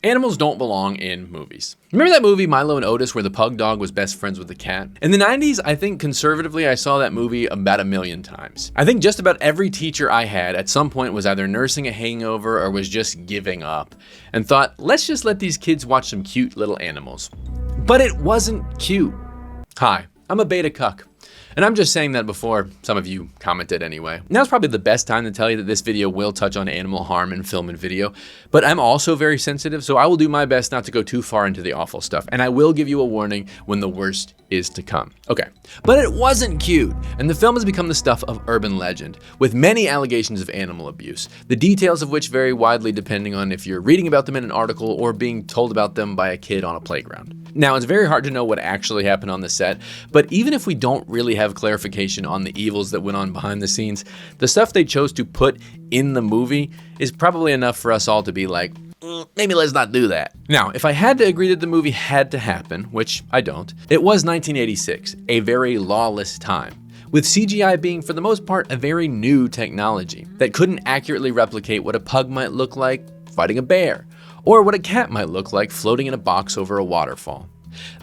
Animals don't belong in movies. Remember that movie Milo and Otis where the pug dog was best friends with the cat? In the 90s, I think conservatively I saw that movie about 1,000,000 times. I think just about every teacher I had at some point was either nursing a hangover or was just giving up and thought, let's just let these kids watch some cute little animals. But it wasn't cute. Hi, I'm a beta cuck. And I'm just saying that before some of you commented anyway. Now's probably the best time to tell you that this video will touch on animal harm in film and video, but I'm also very sensitive, so I will do my best not to go too far into the awful stuff, and I will give you a warning when the worst is to come. Okay, but it wasn't cute, and the film has become the stuff of urban legend, with many allegations of animal abuse, the details of which vary widely depending on if you're reading about them in an article or being told about them by a kid on a playground. Now, it's very hard to know what actually happened on the set, but even if we don't really have clarification on the evils that went on behind the scenes, the stuff they chose to put in the movie is probably enough for us all to be like, maybe let's not do that. Now, if I had to agree that the movie had to happen, which I don't, it was 1986, a very lawless time, with CGI being for the most part a very new technology that couldn't accurately replicate what a pug might look like fighting a bear, or what a cat might look like floating in a box over a waterfall.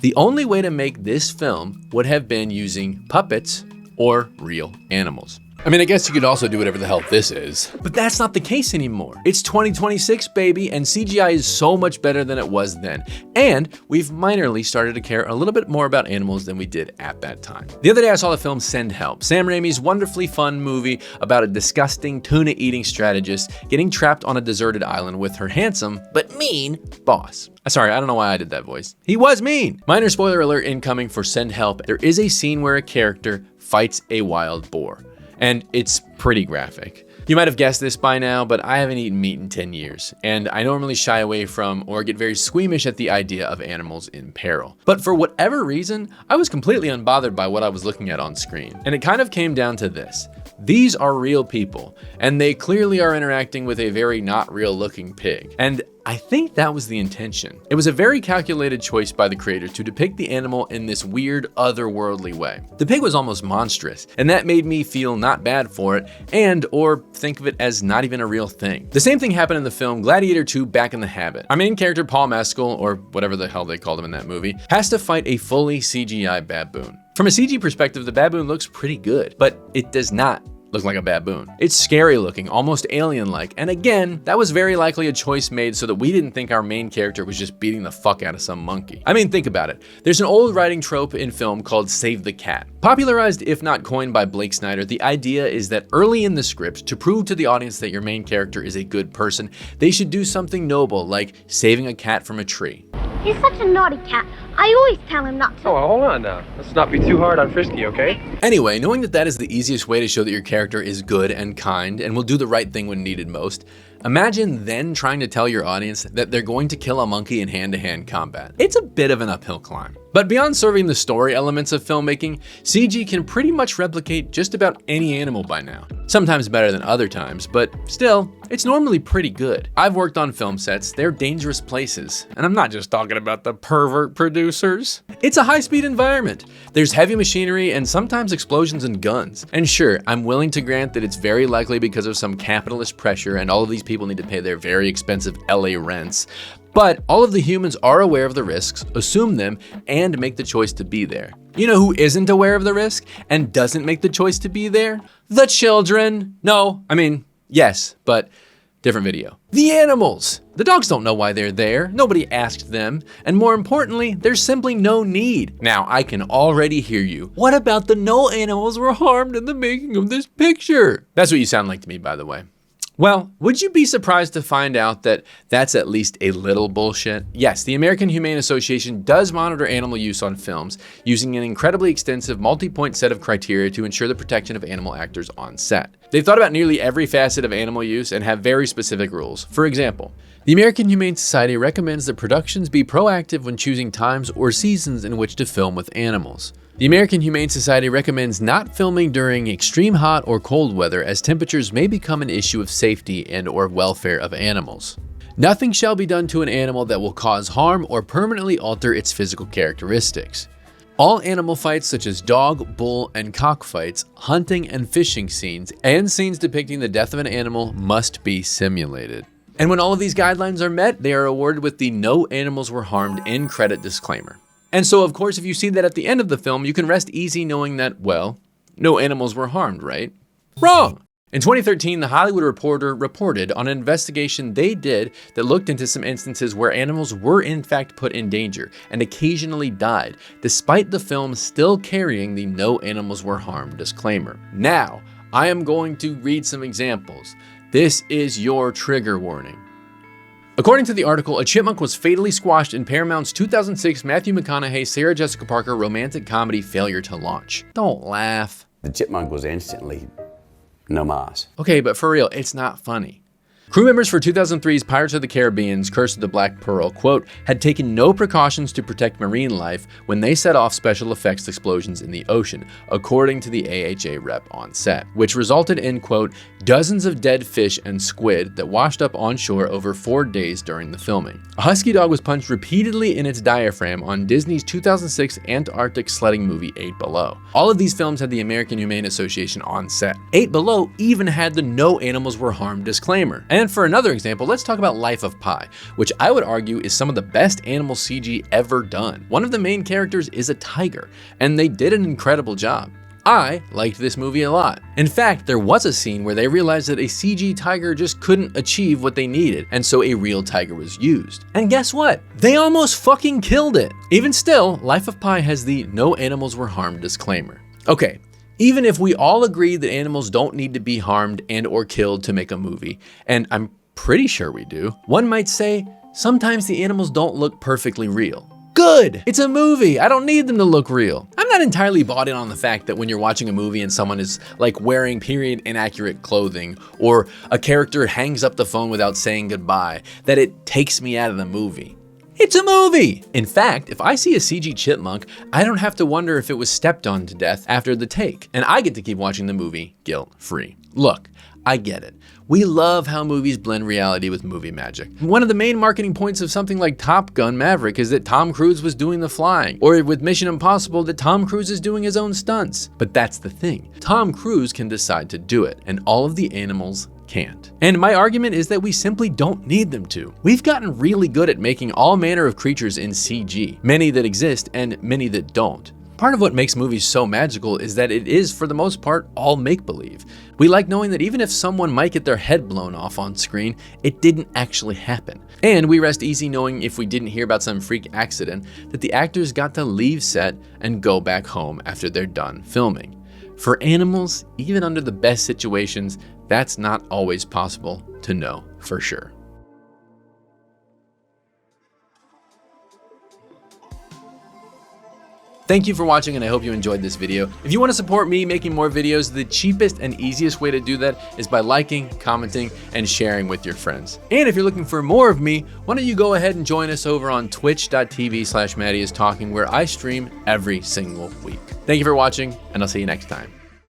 The only way to make this film would have been using puppets or real animals. I mean, I guess you could also do whatever the hell this is. But that's not the case anymore. It's 2026, baby, and CGI is so much better than it was then. And we've minorly started to care a little bit more about animals than we did at that time. The other day I saw the film Send Help, Sam Raimi's wonderfully fun movie about a disgusting tuna-eating strategist getting trapped on a deserted island with her handsome, but mean, boss. Sorry, I don't know why I did that voice. He was mean! Minor spoiler alert incoming for Send Help. There is a scene where a character fights a wild boar. And it's pretty graphic. You might have guessed this by now, but I haven't eaten meat in 10 years, and I normally shy away from or get very squeamish at the idea of animals in peril. But for whatever reason, I was completely unbothered by what I was looking at on screen. And it kind of came down to this. These are real people, and they clearly are interacting with a very not real looking pig. And I think that was the intention. It was a very calculated choice by the creators to depict the animal in this weird, otherworldly way. The pig was almost monstrous, and that made me feel not bad for it, and or think of it as not even a real thing. The same thing happened in the film Gladiator 2: Back in the Habit. Our main character, Paul Mescal, or whatever the hell they called him in that movie, has to fight a fully CGI baboon. From a CG perspective, the baboon looks pretty good, but it does not look like a baboon. It's scary looking, almost alien-like, and again, that was very likely a choice made so that we didn't think our main character was just beating the fuck out of some monkey. I mean, think about it. There's an old writing trope in film called save the cat. Popularized, if not coined by Blake Snyder, the idea is that early in the script, to prove to the audience that your main character is a good person, they should do something noble, like saving a cat from a tree. He's such a naughty cat. I always tell him not to. Oh, hold on now. Let's not be too hard on Frisky, okay? Anyway, knowing that that is the easiest way to show that your character is good and kind and will do the right thing when needed most, imagine then trying to tell your audience that they're going to kill a monkey in hand-to-hand combat. It's a bit of an uphill climb. But beyond serving the story elements of filmmaking, CG can pretty much replicate just about any animal by now. Sometimes better than other times, but still, it's normally pretty good. I've worked on film sets, they're dangerous places, and I'm not just talking about the pervert producers. It's a high-speed environment. There's heavy machinery and sometimes explosions and guns. And sure, I'm willing to grant that it's very likely because of some capitalist pressure and all of these people need to pay their very expensive LA rents. But all of the humans are aware of the risks, assume them, and make the choice to be there. You know who isn't aware of the risk and doesn't make the choice to be there? The children. No, I mean, yes, but different video. The animals. The dogs don't know why they're there. Nobody asked them. And more importantly, there's simply no need. Now, I can already hear you. What about the no animals were harmed in the making of this picture? That's what you sound like to me, by the way. Well, would you be surprised to find out that that's at least a little bullshit? Yes, the American Humane Association does monitor animal use on films using an incredibly extensive multi-point set of criteria to ensure the protection of animal actors on set. They've thought about nearly every facet of animal use and have very specific rules. For example, the American Humane Society recommends that productions be proactive when choosing times or seasons in which to film with animals. The American Humane Society recommends not filming during extreme hot or cold weather as temperatures may become an issue of safety and or welfare of animals. Nothing shall be done to an animal that will cause harm or permanently alter its physical characteristics. All animal fights such as dog, bull, and cockfights, hunting and fishing scenes, and scenes depicting the death of an animal must be simulated. And when all of these guidelines are met, they are awarded with the "No animals were harmed" in credit disclaimer. And so, of course, if you see that at the end of the film, you can rest easy knowing that, well, no animals were harmed, right? Wrong! In 2013, The Hollywood Reporter reported on an investigation they did that looked into some instances where animals were in fact put in danger and occasionally died, despite the film still carrying the "No animals were harmed" disclaimer. Now, I am going to read some examples. This is your trigger warning. According to the article, a chipmunk was fatally squashed in Paramount's 2006 Matthew McConaughey, Sarah Jessica Parker romantic comedy Failure to Launch. Don't laugh. The chipmunk was instantly no mas. Okay, but for real, it's not funny. Crew members for 2003's Pirates of the Caribbean's Curse of the Black Pearl, quote, had taken no precautions to protect marine life when they set off special effects explosions in the ocean, according to the AHA rep on set, which resulted in, quote, dozens of dead fish and squid that washed up on shore over 4 days during the filming. A husky dog was punched repeatedly in its diaphragm on Disney's 2006 Antarctic sledding movie 8 Below. All of these films had the American Humane Association on set. 8 Below even had the "No animals were harmed" disclaimer. And for another example, let's talk about Life of Pi, which I would argue is some of the best animal CG ever done. One of the main characters is a tiger, and they did an incredible job. I liked this movie a lot. In fact, there was a scene where they realized that a CG tiger just couldn't achieve what they needed, and so a real tiger was used. And guess what? They almost fucking killed it. Even still, Life of Pi has the "No animals were harmed" disclaimer. Okay, even if we all agree that animals don't need to be harmed and or killed to make a movie, and I'm pretty sure we do, one might say, sometimes the animals don't look perfectly real. Good! It's a movie! I don't need them to look real. I'm not entirely bought in on the fact that when you're watching a movie and someone is like wearing period inaccurate clothing, or a character hangs up the phone without saying goodbye, that it takes me out of the movie. It's a movie! In fact, if I see a CG chipmunk, I don't have to wonder if it was stepped on to death after the take, and I get to keep watching the movie guilt-free. Look, I get it. We love how movies blend reality with movie magic. One of the main marketing points of something like Top Gun Maverick is that Tom Cruise was doing the flying, or with Mission Impossible that Tom Cruise is doing his own stunts. But that's the thing. Tom Cruise can decide to do it, and all of the animals can't. And my argument is that we simply don't need them to. We've gotten really good at making all manner of creatures in CG, many that exist and many that don't. Part of what makes movies so magical is that it is, for the most part, all make-believe. We like knowing that even if someone might get their head blown off on screen, it didn't actually happen. And we rest easy knowing, if we didn't hear about some freak accident, that the actors got to leave set and go back home after they're done filming. For animals, even under the best situations, that's not always possible to know for sure. Thank you for watching, and I hope you enjoyed this video. If you want to support me making more videos, the cheapest and easiest way to do that is by liking, commenting, and sharing with your friends. And if you're looking for more of me, why don't you go ahead and join us over on twitch.tv/MattyIsTalking, where I stream every single week. Thank you for watching, and I'll see you next time.